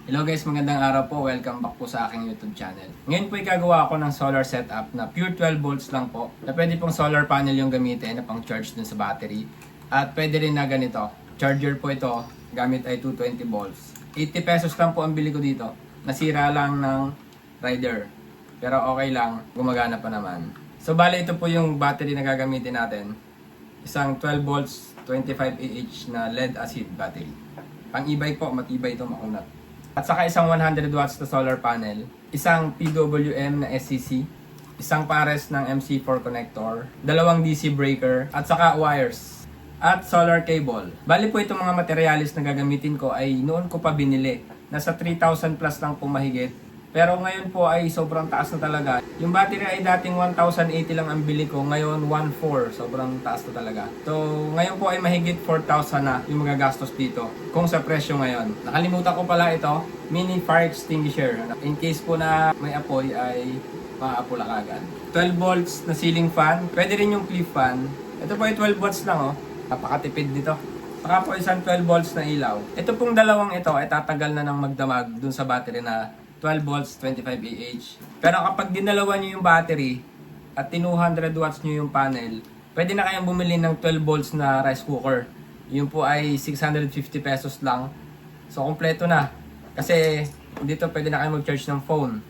Hello guys, magandang araw po. Welcome back po sa aking YouTube channel. Ngayon po gagawa ako ng solar setup na pure 12 volts lang po. Na pwede pong solar panel yung gamitin na pang charge dun sa battery. At pwede rin na ganito. Charger po ito, gamit ay 220 volts. 80 pesos lang po ang bili ko dito. Nasira lang ng rider. Pero okay lang, gumagana pa naman. So bale ito po yung battery na gagamitin natin. Isang 12 volts 25 Ah na lead acid battery. Pang e-bike po, matibay ito, makunat. At saka isang 100 watts na solar panel, isang PWM na SCC, isang pares ng MC4 connector, dalawang DC breaker, at saka wires, at solar cable. Bali po itong mga materialis na gagamitin ko ay noon ko pa binili. Nasa 3,000 plus lang po mahigit. Pero ngayon po ay sobrang taas na talaga. Yung battery ay dating 1,080 lang ang bili ko, ngayon 1,400. Sobrang taas na talaga. So ngayon po ay mahigit 4,000 na yung magagastos dito kung sa presyo ngayon. Nakalimutan ko pala ito, mini fire extinguisher. In case po na may apoy ay maapula kagad. 12 volts na ceiling fan. Pwede rin yung clip fan. Ito po ay 12 volts lang oh. Napakatipid dito. Saka po isang 12 volts na ilaw. Ito pong dalawang ito ay tatagal na ng magdamag dun sa battery na 12 volts 25 Ah. Pero kapag dinalawa nyo yung battery at 200 watts nyo yung panel, pwede na kayong bumili ng 12 volts na rice cooker. Yun po ay 650 pesos lang. So kompleto na. Kasi dito pwede na kayong mag-charge ng phone.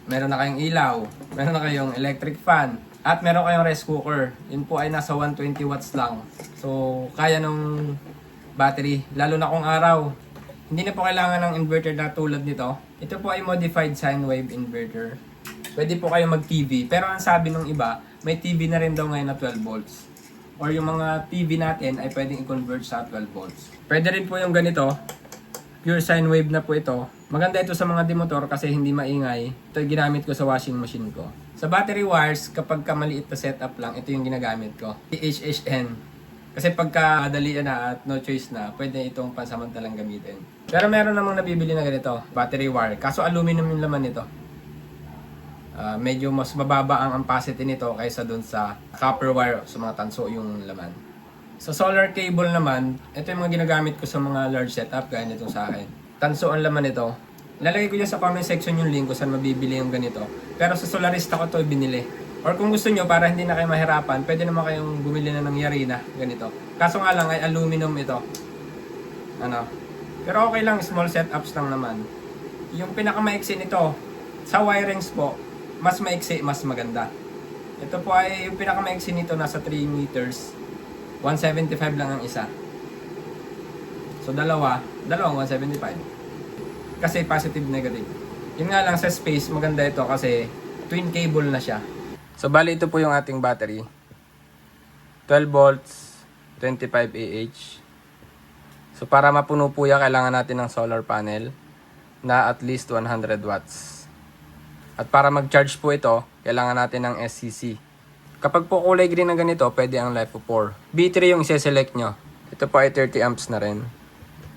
Meron na kayong ilaw, meron na kayong electric fan, at meron kayong rice cooker. Yun po ay nasa 120 watts lang. So kaya nung battery, lalo na kung araw. Hindi na po kailangan ng inverter na tulad nito. Ito po ay modified sine wave inverter. Pwede po kayo mag-TV. Pero ang sabi ng iba, may TV na rin daw ngayon na 12 volts. Or yung mga TV natin ay pwedeng i-convert sa 12 volts. Pwede rin po yung ganito. Pure sine wave na po ito. Maganda ito sa mga demotor kasi hindi maingay. Ito yung ginamit ko sa washing machine ko. Sa battery wires, kapag maliit na setup lang, ito yung ginagamit ko. THHN. Kasi pagka dalian na at no choice na, pwede itong pansamantalang gamitin. Pero meron namang nabibili na ganito, battery wire. Kaso aluminum yung laman nito. Medyo mas mababa ang ampacity nito kaysa dun sa copper wire, sa mga tanso yung laman. Sa solar cable naman, ito yung mga ginagamit ko sa mga large setup, gaya nito sa akin. Tanso ang laman nito. Lalagay ko dyan sa comment section yung link kung saan mabibili yung ganito. Pero sa Solarista ko ito binili. Or kung gusto nyo, para hindi na kayo mahirapan, pwede naman kayong bumili na ng Yarina, ganito. Kaso nga lang ay aluminum ito. Ano? Pero okay lang, small setups lang naman. Yung pinakamaiksi nito, sa wirings po, mas maiksi, mas maganda. Ito po ay, yung pinakamaiksi nito, nasa 3 meters. 175 lang ang isa. So dalawang 175. Kasi positive, negative. Yun nga lang sa space, maganda ito kasi twin cable na siya. So bali ito po yung ating battery. 12 volts, 25 Ah. So para mapuno po yan, kailangan natin ng solar panel na at least 100 watts. At para mag-charge po ito, kailangan natin ng SCC. Kapag po kulay green na ganito, pwede ang LiFePO4. B3 yung i-select nyo. Ito po ay 30 amps na rin.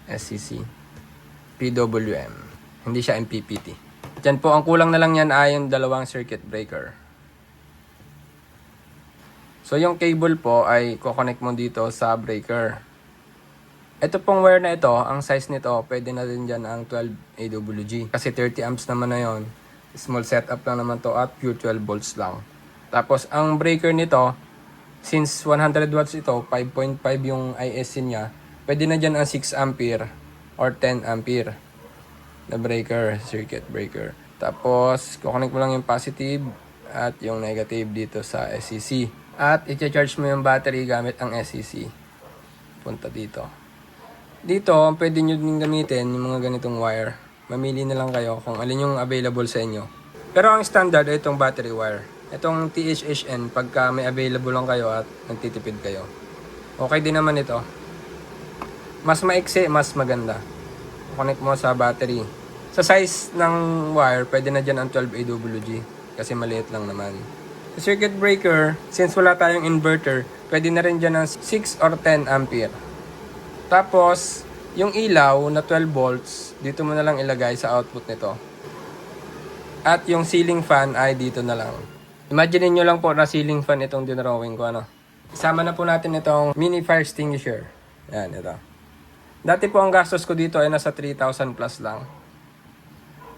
SCC. PWM. Hindi siya MPPT. Diyan po, ang kulang na lang yan ay yung dalawang circuit breaker. So yung cable po ay kukonect mo dito sa breaker. Ito pong wire na ito, ang size nito, pwede na din dyan ang 12 AWG. Kasi 30 amps naman na yon. Small setup lang naman to at pure 12 volts lang. Tapos ang breaker nito, since 100 watts ito, 5.5 yung ISC niya, pwede na dyan ang 6 ampere or 10 ampere na breaker, circuit breaker. Tapos kukonect mo lang yung positive at yung negative dito sa SCC. At i-charge mo yung battery gamit ang SCC. Punta dito. Dito, pwede nyo din gamitin yung mga ganitong wire. Mamili na lang kayo kung alin yung available sa inyo. Pero ang standard ay itong battery wire. Itong THHN, pagka may available lang kayo at nagtitipid kayo. Okay din naman ito. Mas maiksi, mas maganda. Connect mo sa battery. Sa size ng wire, pwede na dyan ang 12 AWG. Kasi maliit lang naman. Sa circuit breaker, since wala tayong inverter, pwede na rin dyan ng 6 or 10 ampere. Tapos, yung ilaw na 12 volts, dito mo na lang ilagay sa output nito. At yung ceiling fan ay dito na lang. Imagine nyo lang po na ceiling fan itong dinrawing ko. Isama na po natin itong mini fire extinguisher. Yan, ito. Dati po ang gastos ko dito ay nasa 3,000 plus lang.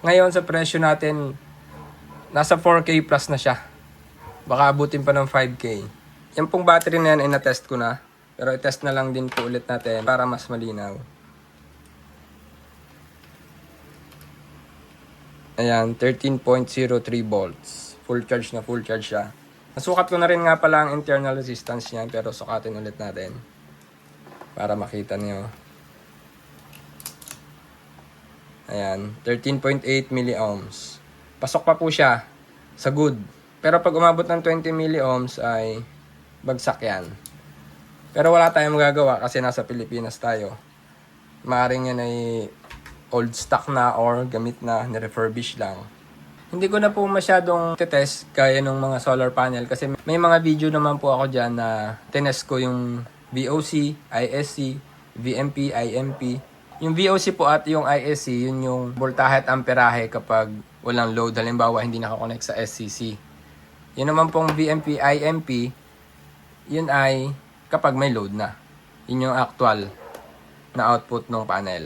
Ngayon sa presyo natin, nasa 4K plus na siya. Baka abutin pa ng 5K. Yan pong battery na yan ay na-test ko na. Pero i-test na lang din po ulit natin para mas malinaw. Ayan, 13.03 volts. Full charge na full charge siya. Nasukat ko na rin nga pala ang internal resistance niyan, pero sukatin ulit natin. Para makita niyo. Ayan, 13.8 milliohms. Pasok pa po siya sa good. Pero pag umabot ng 20 milliohms ay bagsak yan. Pero wala tayong magagawa kasi nasa Pilipinas tayo. Maaring yan ay old stock na or gamit na, ni-refurbish lang. Hindi ko na po masyadong titest gaya ng mga solar panel kasi may mga video naman po ako dyan na tinest ko yung VOC, ISC, VMP, IMP. Yung VOC po at yung ISC, yun yung voltahe at amperahe kapag walang load. Halimbawa, hindi nakakonect sa SCC. Yun naman pong VMP, IMP, yun ay kapag may load na. Yun yung actual na output ng panel.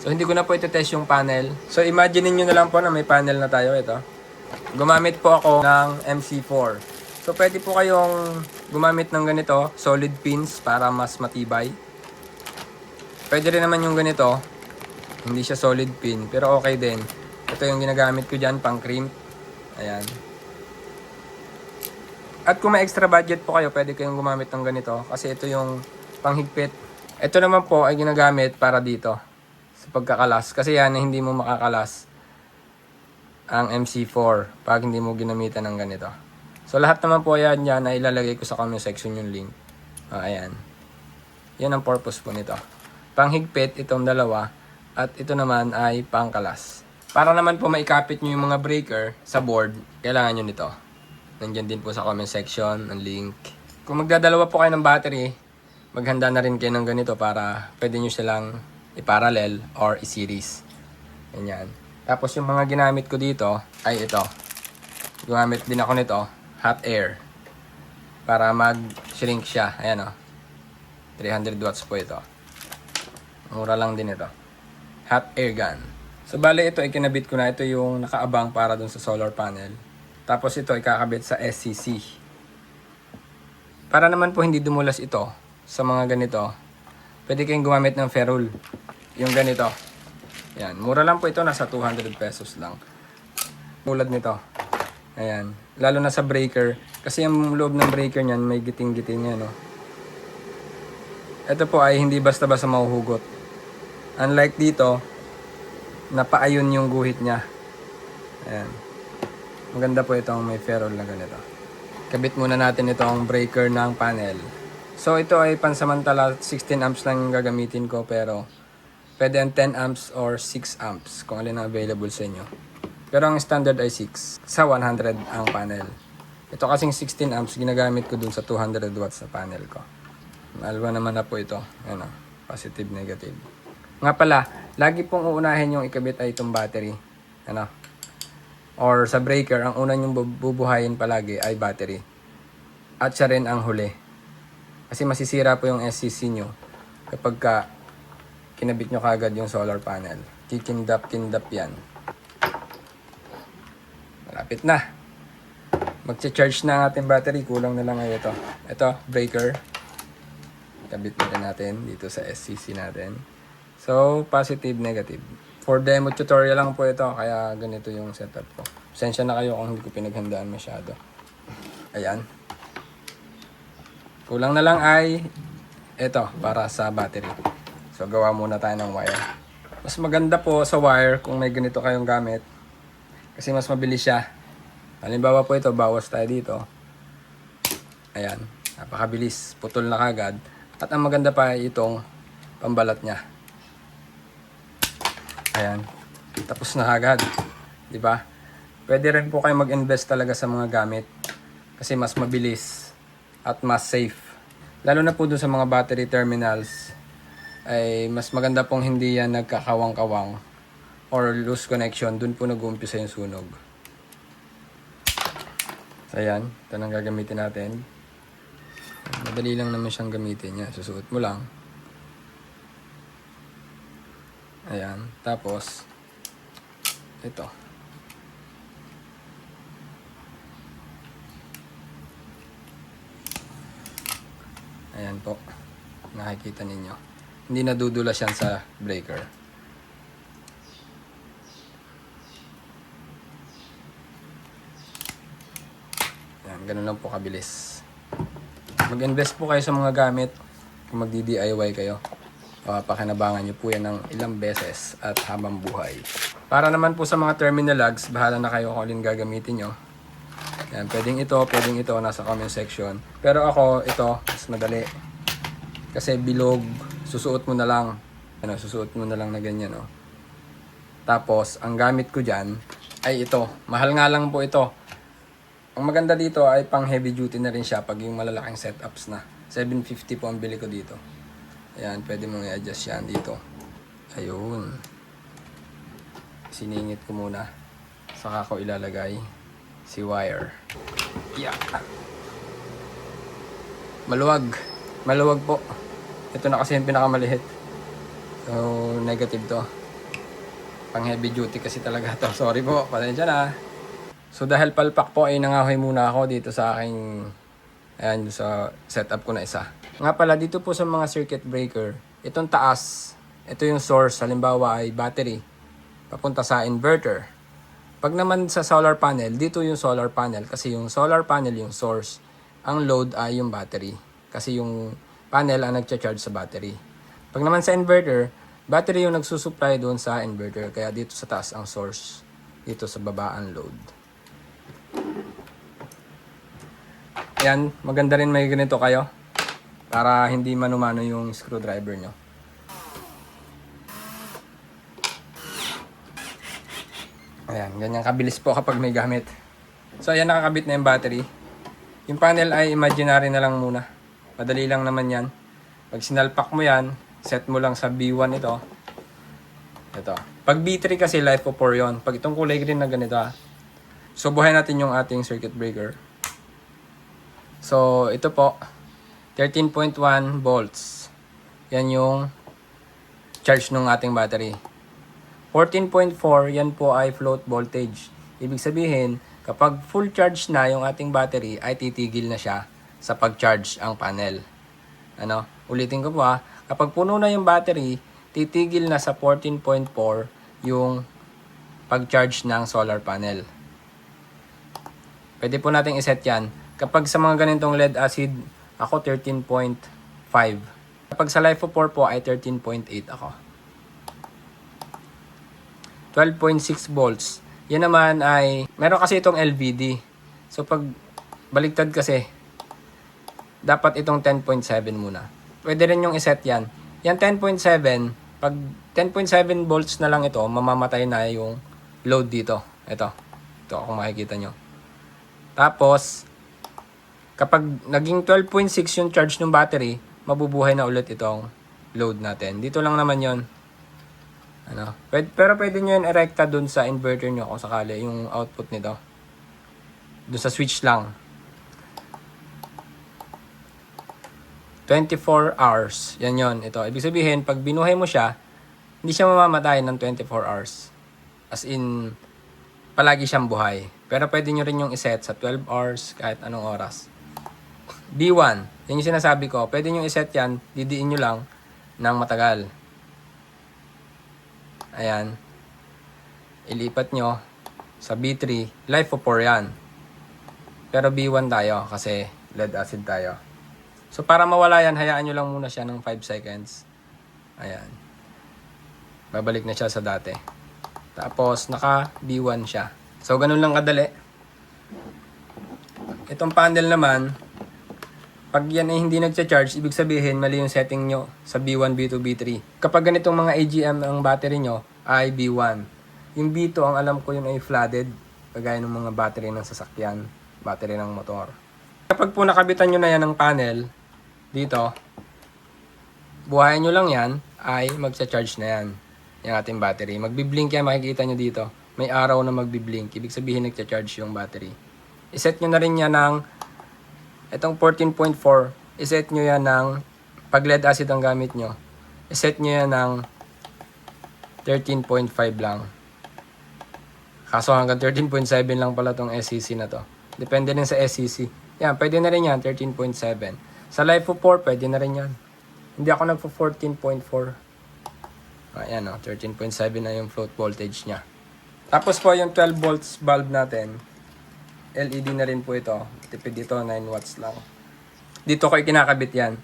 So, hindi ko na po ito-test yung panel. So, imagine nyo na lang po na may panel na tayo. Ito. Gumamit po ako ng MC4. So, pwede po kayong gumamit ng ganito, solid pins para mas matibay. Pwede rin naman yung ganito. Hindi siya solid pin, pero okay din. Ito yung ginagamit ko dyan, pang crimp. Ayan. At kung may extra budget po kayo, pwede kayong gumamit ng ganito. Kasi ito yung panghigpit. Ito naman po ay ginagamit para dito. Sa pagkakalas. Kasi yan, hindi mo makakalas ang MC4 pag hindi mo ginamitan ng ganito. So, lahat naman po yan dyan ay ilalagay ko sa comment section yung link. Ayan. Yan ang purpose po nito. Panghigpit itong dalawa at ito naman ay pangkalas. Para naman po maikapit nyo yung mga breaker sa board, kailangan nyo nito. Nandiyan din po sa comment section ang link. Kung magdadalawa po kayo ng battery, maghanda na rin kayo ng ganito para pwede nyo silang i-parallel or i-series. Ganyan. Tapos yung mga ginamit ko dito ay ito. Gumamit din ako nito, hot air. Para mag-shrink siya. Ayan o. 300 watts po ito. Mura lang din ito. Hot air gun. So, bale ito, ikinabit ko na. Ito yung nakaabang para dun sa solar panel. Tapos ito, ikakabit sa SCC. Para naman po hindi dumulas ito sa mga ganito, pwede kayong gumamit ng ferrule. Yung ganito. Yan. Mura lang po ito. Nasa 200 pesos lang. Tulad nito. Ayan. Lalo na sa breaker. Kasi yung loob ng breaker niyan, may giting-giting yan, no? Ito po ay hindi basta-basta mahuhugot. Unlike dito, napaayon yung guhit niya. Ayan. Maganda po itong may ferrule na ganito. Kabit muna natin itong breaker ng panel. So ito ay pansamantala 16 amps lang yung gagamitin ko pero pwede ang 10 amps or 6 amps kung alin ang available sa inyo. Pero ang standard ay 6 sa 100 ang panel. Ito kasing 16 amps ginagamit ko dun sa 200 watts sa panel ko. Alwa naman na po ito. Ano, positive, negative. Nga pala, lagi pong uunahin yung ikabit ay itong battery. Ano? Or sa breaker, ang una yung bubuhayin palagi ay battery. At siya rin ang huli. Kasi masisira po yung SCC nyo kapag kinabit nyo kagad yung solar panel. Kikindap-kindap yan. Malapit na. Magcha-charge na ang ating battery. Kulang na lang ay ito. Ito, breaker. Kabit natin dito sa SCC natin. So, positive, negative. For demo tutorial lang po ito, kaya ganito yung setup ko. Pasensya na kayo kung hindi ko pinaghandaan masyado. Ayan. Kulang na lang ay ito, para sa battery. So, gawa muna tayo ng wire. Mas maganda po sa wire kung may ganito kayong gamit. Kasi mas mabilis siya. Halimbawa po ito, bawas tayo dito. Ayan, napakabilis. Putol na kagad. At ang maganda pa ay itong pambalat niya. Ayan. Tapos na agad. Diba? Pwede rin po kayo mag-invest talaga sa mga gamit. Kasi mas mabilis at mas safe. Lalo na po dun sa mga battery terminals, ay mas maganda pong hindi yan nagkakawang-kawang or loose connection. Dun po nag-uumpisa yung sunog. So, ayan. Ito nang gagamitin natin. Madali lang naman siyang gamitin. Yan. Susuot mo lang. Ayan. Tapos, ito. Ayan po. Nakikita ninyo. Hindi nadudulas yan sa breaker. Ayan. Ganun lang po kabilis. Mag-invest po kayo sa mga gamit. Kung magdi-DIY kayo. Pakinabangan nyo po yan ng ilang beses at habang buhay. Para naman po sa mga terminal lugs, bahala na kayo kung alin gagamitin nyo. Yan, pwedeng ito, nasa comment section. Pero ako, ito, mas madali. Kasi bilog, susuot mo na lang. Ano, susuot mo na lang na ganyan, oh. Tapos, ang gamit ko dyan, ay ito. Mahal nga lang po ito. Ang maganda dito ay pang heavy duty na rin siya pag yung malalaking setups na. 750 po ang bili ko dito. Ayan, pwede mong i-adjust yan dito. Ayun. Siningit ko muna. Saka ko ilalagay si wire. Yeah. Maluwag. Maluwag po. Ito na kasi yung pinakamaliit. So, negative to. Pang heavy duty kasi talaga to. Sorry po, pasensya na. So, dahil palpak po ay nangahoy muna ako dito sa aking sa setup ko na isa. Nga pala, dito po sa mga circuit breaker, itong taas, ito yung source, halimbawa ay battery, papunta sa inverter. Pag naman sa solar panel, dito yung solar panel, kasi yung solar panel yung source, ang load ay yung battery, kasi yung panel ang nagcha-charge sa battery. Pag naman sa inverter, battery yung nagsusupply doon sa inverter, kaya dito sa taas ang source, dito sa baba ang load. Yan, maganda rin may ganito kayo. Para hindi manumano yung screwdriver nyo. Ayan, ganyan kabilis po kapag may gamit. So, ayan, nakakabit na yung battery. Yung panel ay imaginary na lang muna. Madali lang naman yan. Pag sinalpak mo yan, set mo lang sa B1 ito. Ito. Pag B3 kasi life of 4 yun. Pag itong kulay green na ganito, so, buhay natin yung ating circuit breaker. So, ito po. 13.1 volts. Yan yung charge ng ating battery. 14.4, yan po ay float voltage. Ibig sabihin, kapag full charge na yung ating battery, ay titigil na siya sa pag-charge ang panel. Ano? Ulitin ko po kapag puno na yung battery, titigil na sa 14.4 yung pag-charge ng solar panel. Pwede po nating iset yan. Kapag sa mga ganitong lead acid, ako 13.5. Kapag sa LiFePO 4 po ay 13.8 ako. 12.6 volts. Yan naman ay, meron kasi itong LVD. So pag baligtad kasi, dapat itong 10.7 muna. Pwede rin yung iset yan. Yan 10.7, pag 10.7 volts na lang ito, mamamatay na yung load dito. Ito kung makikita nyo. Tapos, kapag naging 12.6 yung charge ng battery, mabubuhay na ulit itong load natin. Dito lang naman yon. Ano? Pero pwede nyo yun erekta dun sa inverter nyo kung sakali, yung output nito. Dun sa switch lang. 24 hours. Yan yon. Ito. Ibig sabihin, pag binuhay mo siya, hindi siya mamamatay ng 24 hours. As in, palagi siyang buhay. Pero pwede nyo rin yung iset sa 12 hours, kahit anong oras. B1, yan yung sinasabi ko. Pwede nyo iset yan, didiin nyo lang ng matagal. Ayan. Ilipat nyo sa B3. Life of 4 yan. Pero B1 tayo kasi lead acid tayo. So para mawala yan, hayaan nyo lang muna siya ng 5 seconds. Ayan. Babalik na siya sa dati. Tapos naka B1 siya. So ganun lang kadali. Itong panel naman, pag yan ay hindi nagcha-charge, ibig sabihin mali yung setting nyo sa B1, B2, B3. Kapag ganitong mga AGM ang battery nyo, ay B1. Yung B2, ang alam ko yun ay flooded, kagaya ng mga battery ng sasakyan, battery ng motor. Kapag po nakabitan nyo na yan ng panel, dito, buhayin nyo lang yan, ay magcha-charge na yan, yung ating battery. Magbiblink yan, makikita nyo dito. May araw na magbiblink, ibig sabihin nagcha-charge yung battery. Iset nyo na rin yan ng itong 14.4, iset nyo yan ng, pag lead acid ang gamit nyo, iset nyo yan ng 13.5 lang. Kaso hanggang 13.7 lang pala tong SCC na to. Depende rin sa SCC. Yan, pwede na rin yan, 13.7. Sa LiFo 4, pwede na rin yan. Hindi ako nagpo 14.4. Ayan o, 13.7 na yung float voltage niya. Tapos po yung 12 volts bulb natin, LED na rin po ito. Tipid dito, 9 watts lang. Dito ko kinakabit yan.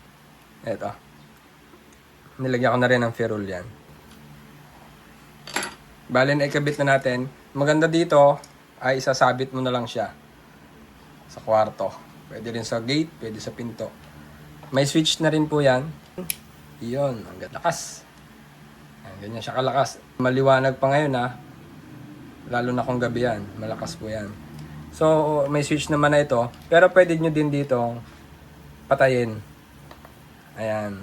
Ito. Nilagyan ko na rin ng ferrule yan. Bale na ikabit na natin. Maganda dito ay isasabit mo na lang siya sa kwarto. Pwede rin sa gate, pwede sa pinto. May switch na rin po yan. Iyon, ang lakas. Ganyan siya kalakas. Maliwanag pa ngayon ha. Lalo na kung gabi yan. Malakas po yan. So, may switch naman na ito. Pero pwede nyo din dito patayin. Ayan.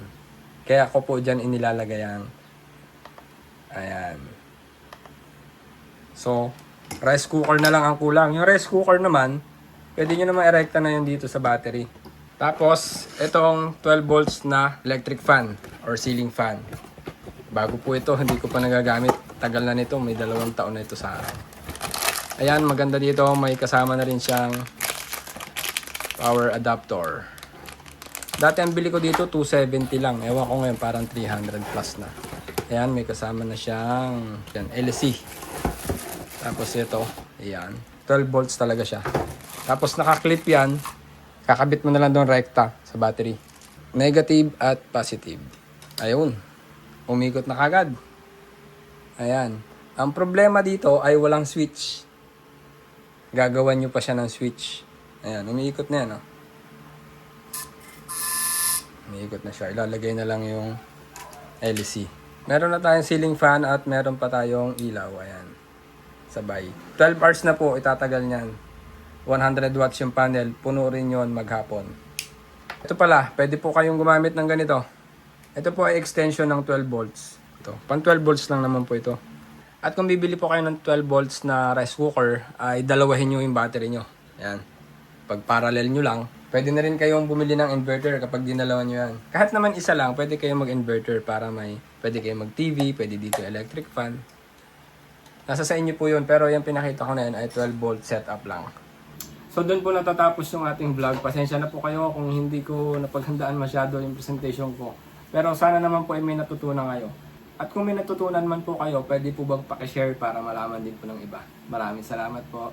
Kaya ako po dyan inilalagay yan. Ayan. So, rice cooker na lang ang kulang. Yung rice cooker naman, pwede nyo naman erekta na yun dito sa battery. Tapos, itong 12 volts na electric fan or ceiling fan. Bago po ito, hindi ko pa nagagamit. Tagal na nito, may 2 taon na ito sa akin. Ayan, maganda dito, may kasama na rin siyang power adapter. Dati ang bili ko dito, 270 lang. Ewan ko ngayon, parang 300 plus na. Ayan, may kasama na siyang yan, LC. Tapos ito, ayan, 12 volts talaga siya. Tapos naka-clip yan, kakabit mo na lang doon rekta sa battery. Negative at positive. Ayun. Umikot na kagad. Ayan. Ang problema dito ay walang switch. Gagawan nyo pa siya ng switch. Ayan, umiikot na yan. Oh. Umiikot na siya. Ilalagay na lang yung LC. Meron na tayong ceiling fan at meron pa tayong ilaw. Ayan. Sabay. 12 hours na po itatagal niyan. 100 watts yung panel. Puno rin yun maghapon. Ito pala, pwede po kayong gumamit ng ganito. Ito po ay extension ng 12 volts. Ito, pang 12 volts lang naman po ito. At kung bibili po kayo ng 12 volts na rice cooker, ay dalawahin nyo yung battery nyo. Ayan. Pag parallel nyo lang, pwede na rin kayong bumili ng inverter kapag dinalawan nyo yan. Kahit naman isa lang, pwede kayong mag-inverter para pwede kayong mag-TV, pwede dito electric fan. Nasa sa inyo po yun, pero yung pinakita ko na yun ay 12 volt setup lang. So doon po natatapos yung ating vlog. Pasensya na po kayo kung hindi ko napaghandaan masyado yung presentation ko. Pero sana naman po ay may natutunan kayo. At kung may natutunan man po kayo, pwede po bang pakishare para malaman din po ng iba. Maraming salamat po.